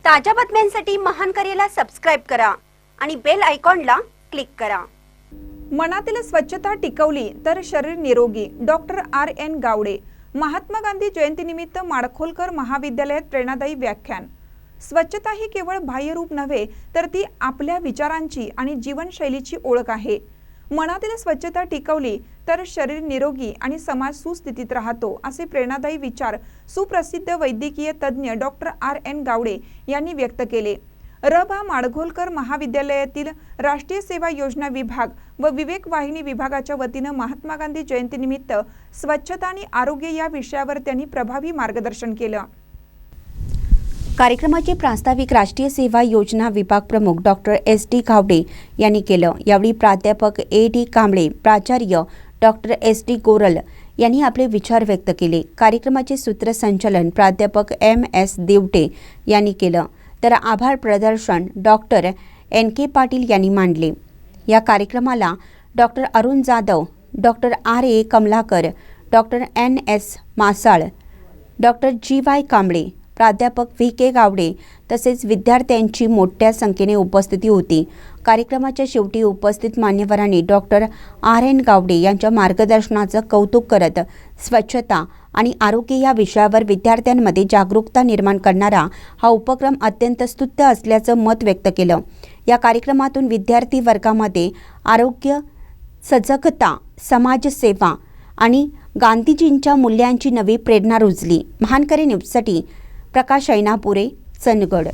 ताज्या बातम्यांसाठी महान करेला सबस्क्राइब करा आणि बेल आयकॉनला क्लिक करा। मनातील स्वच्छता टिकवली तर शरीर निरोगी। Doctor RN Gawade. महात्मा गांधी जयंतीनिमित्त माडखोलकर महाविद्यालयात प्रेरणादायी व्याख्यान। स्वच्छता ही केवळ बाह्यरूप नव्हे तर ती आपल्या विचारांची आणि जीवनशैलीची ओळख आहे। मनातील स्वच्छता टिकवली तर शरीर निरोगी आणि समाज सुस्थितीत राहतो, असे प्रेरणादायी विचार सुप्रसिद्ध वैद्यकीय तज्ञ डॉक्टर RN गावडे यांनी व्यक्त केले। रभा माडखोलकर महाविद्यालयातील राष्ट्रीय सेवा योजना विभाग व विवेक वाहिनी विभागाच्या वतीने महात्मा गांधी जयंतीनिमित्त स्वच्छता आणि आरोग्य या विषयावर त्यांनी प्रभावी मार्गदर्शन केलं। कार्यक्रमाचे प्रास्ताविक राष्ट्रीय सेवा योजना विभाग प्रमुख डॉक्टर SD गावडे यांनी केलं। यावेळी प्राध्यापक AD कांबळे, प्राचार्य डॉक्टर SD गोरल यांनी आपले विचार व्यक्त केले। कार्यक्रमाचे सूत्रसंचालन प्राध्यापक MS देवटे यांनी केलं, तर आभार प्रदर्शन डॉक्टर NK पाटील यांनी मांडले। या कार्यक्रमाला doctor Arun Jadhav, doctor RA Kamalakar, doctor NS Masal, doctor GY Kamble, प्राध्यापक VK गावडे तसेच विद्यार्थ्यांची मोठ्या संख्येने उपस्थिती होती। कार्यक्रमाच्या शेवटी उपस्थित मान्यवरांनी डॉक्टर RN गावडे यांच्या मार्गदर्शनाचं कौतुक करत स्वच्छता आणि आरोग्य या विषयावर विद्यार्थ्यांमध्ये जागरूकता निर्माण करणारा हा उपक्रम अत्यंत स्तुत्य असल्याचं मत व्यक्त केलं। या कार्यक्रमातून विद्यार्थी वर्गामध्ये आरोग्य, सजगता, समाजसेवा आणि गांधीजींच्या मूल्यांची नवी प्रेरणा रुजली। महानकरी न्यूजसाठी प्रकाश ऐनापुरे, चंदगड।